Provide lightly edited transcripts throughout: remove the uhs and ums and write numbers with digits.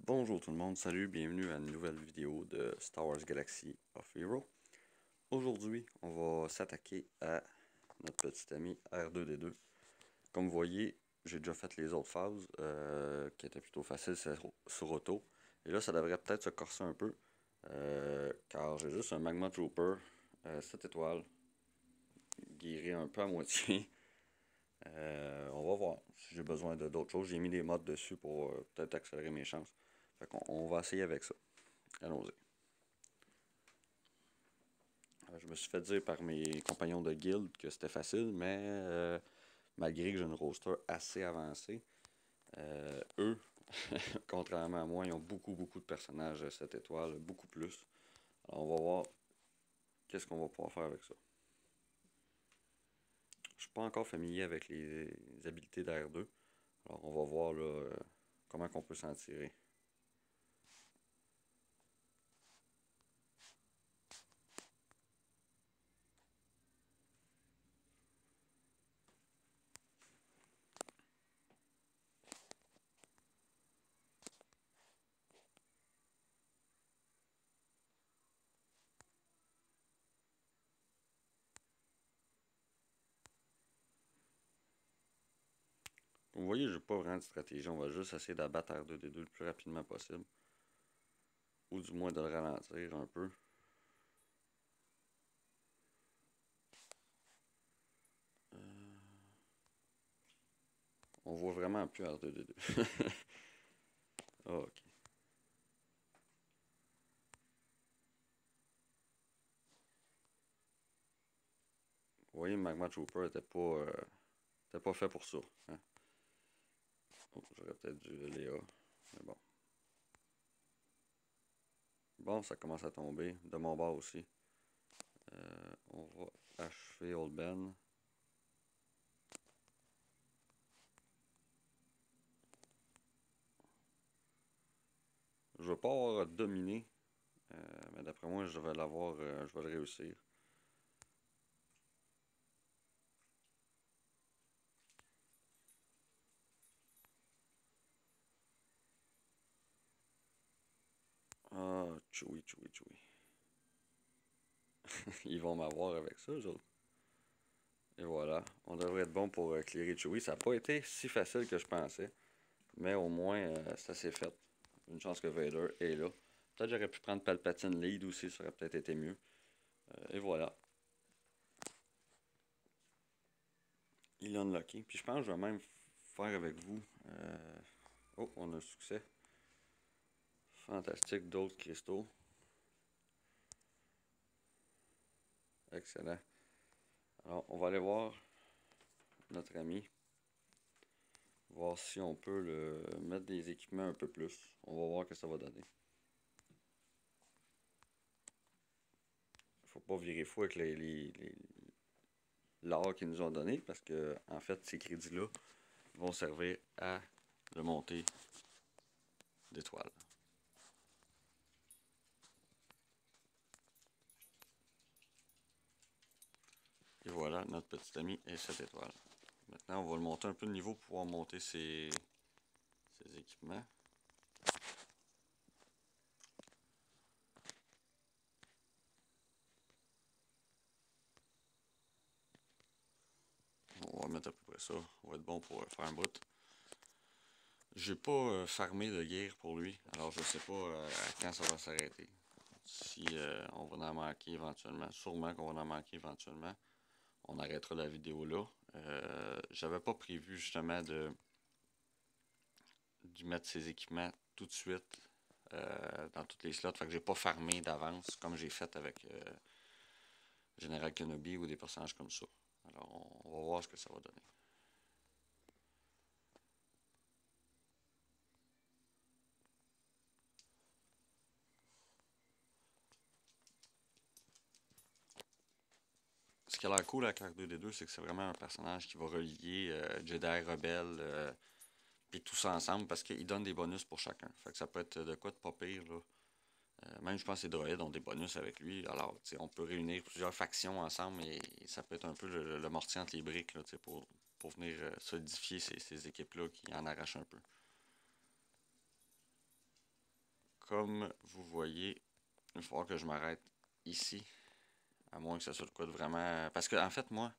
Bonjour tout le monde, salut, bienvenue à une nouvelle vidéo de Star Wars Galaxy of Heroes. Aujourd'hui, on va s'attaquer à notre petit ami R2-D2. Comme vous voyez, j'ai déjà fait les autres phases qui étaient plutôt faciles sur auto. Et là, ça devrait peut-être se corser un peu, car j'ai juste un Magma Trooper, 7 étoiles, guéri un peu à moitié. On va voir si j'ai besoin d'autres choses. J'ai mis des mods dessus pour peut-être accélérer mes chances. Fait qu'on va essayer avec ça. Allons-y. Je me suis fait dire par mes compagnons de guild que c'était facile, mais malgré que j'ai une roster assez avancée, eux, contrairement à moi, ils ont beaucoup de personnages à 7 étoiles, beaucoup plus. Alors on va voir qu'est-ce qu'on va pouvoir faire avec ça. Je suis pas encore familier avec les habilités d'R2. Alors on va voir là, comment on peut s'en tirer. Comme vous voyez, j'ai pas vraiment de stratégie. On va juste essayer d'abattre R2-D2 le plus rapidement possible. Ou du moins de le ralentir un peu. On voit vraiment plus R2-D2. Oh, ok. Vous voyez, Magma Trooper était pas fait pour ça. Hein? Oh, j'aurais peut-être dû Léa. Mais bon. Bon, ça commence à tomber. De mon bord aussi. On va achever Old Ben. Je ne vais pas avoir dominé. Mais d'après moi, je vais l'avoir. Je vais le réussir. Ah, Chewie. Ils vont m'avoir avec ça, eux autres. Et voilà. On devrait être bon pour clearer Chewie. Ça n'a pas été si facile que je pensais. Mais au moins, ça s'est fait. Une chance que Vader est là. Peut-être j'aurais pu prendre Palpatine lead aussi, ça aurait peut-être été mieux. Et voilà. Il est unlocké. Puis je pense que je vais même faire avec vous. Oh, on a un succès. Fantastique, d'autres cristaux. Excellent. Alors, on va aller voir notre ami. Voir si on peut le mettre des équipements un peu plus. On va voir ce que ça va donner. Faut pas virer fou avec l'or qu'ils nous ont donné parce que, en fait, ces crédits-là vont servir à le monter d'étoiles. Et voilà, notre petit ami est 7 étoiles. Maintenant, on va le monter un peu de niveau pour pouvoir monter ses équipements. On va mettre à peu près ça. On va être bon pour faire un bout. J'ai pas farmé de guerre pour lui, alors je sais pas à quand ça va s'arrêter. Si on va en manquer éventuellement, sûrement qu'on va en manquer éventuellement, on arrêtera la vidéo là. J'avais pas prévu justement de mettre ses équipements tout de suite dans toutes les slots, fait que j'ai pas farmé d'avance comme j'ai fait avec Général Kenobi ou des personnages comme ça. Alors on va voir ce que ça va donner. Ce qui a l'air cool avec R2-D2, c'est que c'est vraiment un personnage qui va relier Jedi, Rebelle, puis tout ça ensemble parce qu'il donne des bonus pour chacun. Fait que ça peut être de quoi de pas pire, là. Même je pense que les droïdes ont des bonus avec lui. Alors, on peut réunir plusieurs factions ensemble et ça peut être un peu le mortier entre les briques là, pour venir solidifier ces équipes-là qui en arrachent un peu. comme vous voyez, il va falloir que je m'arrête ici. À moins que ça soit de quoi de vraiment... Parce que, en fait, moi,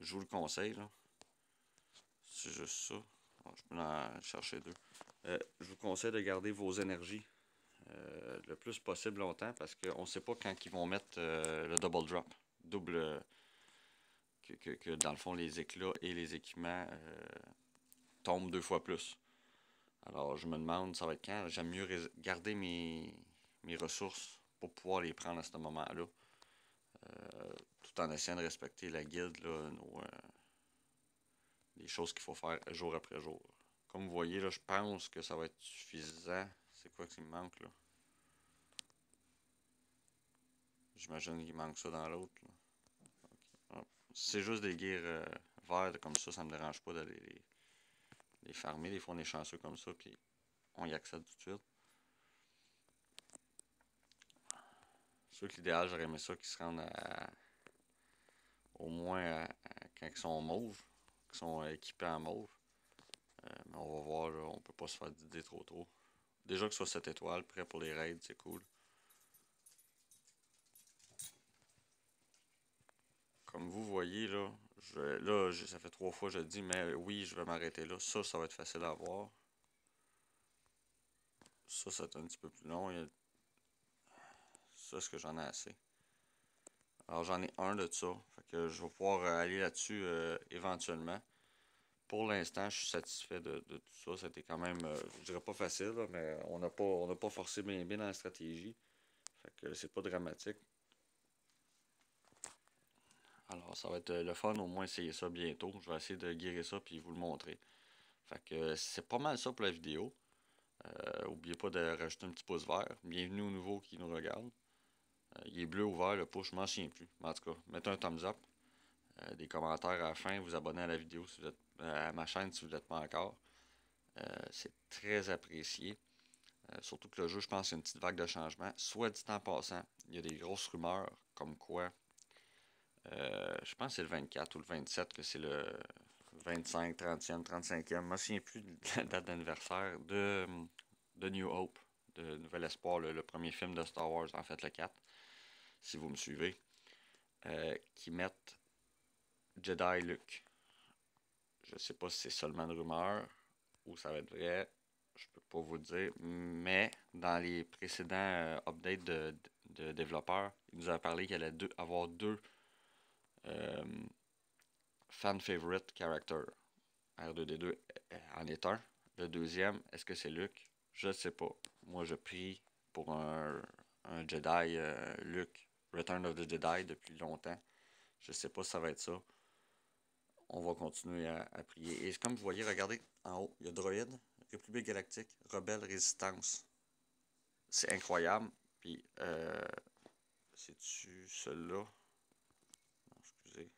je vous le conseille, là. C'est juste ça. Bon, je peux en chercher deux. Je vous conseille de garder vos énergies le plus possible longtemps parce qu'on ne sait pas quand ils vont mettre le double drop. Double... Que dans le fond, les éclats et les équipements tombent 2 fois plus. Alors, je me demande, ça va être quand? J'aime mieux garder mes ressources pour pouvoir les prendre à ce moment-là. Tout en essayant de respecter la guilde, là, les choses qu'il faut faire jour après jour. Comme vous voyez, là, je pense que ça va être suffisant. C'est quoi qu'il me manque, là? J'imagine qu'il manque ça dans l'autre. Okay. Si c'est juste des gears verts comme ça me dérange pas d'aller les farmer. Des fois, on est chanceux comme ça, puis on y accède tout de suite. C'est sûr que l'idéal, j'aurais aimé ça qu'ils se rendent au moins quand ils sont mauves, qu'ils sont équipés en mauve. Mais on va voir, là, on peut pas se faire d'idées trop tôt. Déjà que ce soit 7 étoiles, prêt pour les raids, c'est cool. Comme vous voyez, là, ça fait 3 fois que je le dis, mais oui, je vais m'arrêter là. Ça va être facile à voir. Ça va être un petit peu plus long. Ça, est-ce que j'en ai assez? Alors, j'en ai un de ça. Fait que je vais pouvoir aller là-dessus éventuellement. Pour l'instant, je suis satisfait de tout ça. C'était quand même, je dirais pas facile, là, mais on n'a pas forcé bien dans la stratégie. Fait que c'est pas dramatique. Alors, ça va être le fun, au moins essayer ça bientôt. Je vais essayer de guérir ça puis vous le montrer. Fait que c'est pas mal ça pour la vidéo. N'oubliez pas de rajouter un petit pouce vert. Bienvenue aux nouveaux qui nous regardent. Il est bleu ou vert le pouce, je m'en souviens plus. Mais en tout cas, mettez un thumbs up. Des commentaires à la fin, vous abonnez à la vidéo si vous êtes, à ma chaîne si vous n'êtes pas encore. C'est très apprécié. Surtout que le jeu, je pense qu'il y a une petite vague de changement. Soit dit en passant, il y a des grosses rumeurs comme quoi, je pense que c'est le 24 ou le 27 que c'est le 25, 30e, 35e. Je ne me souviens plus de la date d'anniversaire de New Hope, de Nouvel Espoir, le premier film de Star Wars, en fait le 4, si vous me suivez, qui mettent Jedi Luke. Je sais pas si c'est seulement une rumeur ou ça va être vrai. Je peux pas vous dire. Mais dans les précédents updates de développeurs, il nous a parlé qu'il allait avoir deux euh, fan favorite characters. R2D2 en est un. Le deuxième, est-ce que c'est Luke? Je sais pas. Moi, je prie pour un Jedi Luke Return of the Jedi depuis longtemps. Je sais pas si ça va être ça. On va continuer à prier. Et comme vous voyez, regardez en haut, il y a Droïde, République Galactique, Rebelle, Résistance. C'est incroyable. Puis, c'est-tu celui-là? Non, excusez.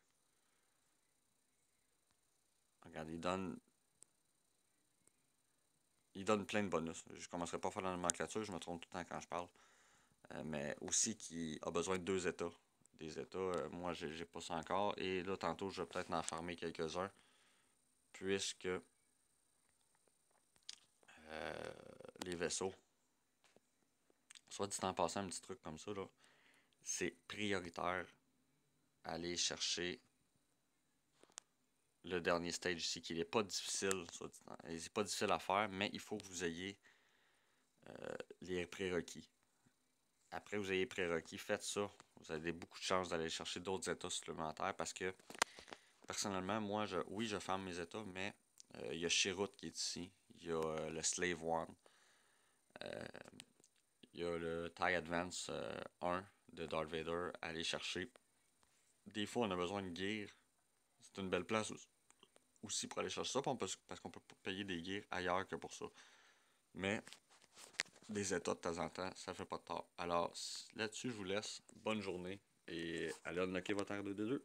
Regardez, il donne plein de bonus. Je commencerai pas à faire la nomenclature, je me trompe tout le temps quand je parle. Mais aussi qui a besoin de 2 états. Des états, moi, j'ai pas ça encore. Et là, tantôt, je vais peut-être en farmer quelques-uns. Puisque les vaisseaux, soit dit en passant, un petit truc comme ça, là, c'est prioritaire à aller chercher le dernier stage ici, qui n'est pas difficile, il n'est pas difficile à faire, mais il faut que vous ayez les prérequis. Après vous ayez prérequis, faites ça. Vous avez beaucoup de chances d'aller chercher d'autres états supplémentaires parce que, personnellement, moi, oui, je ferme mes états, mais il y a Chirrut qui est ici. Il y a le Slave One. Il y a le TIE Advance 1 de Darth Vader à aller chercher. Des fois, on a besoin de gear. C'est une belle place aussi pour aller chercher ça, parce qu'on peut payer des gears ailleurs que pour ça. Mais des états de temps en temps, ça fait pas de tort. Alors là-dessus, je vous laisse. Bonne journée et allez unlocker votre R2D2.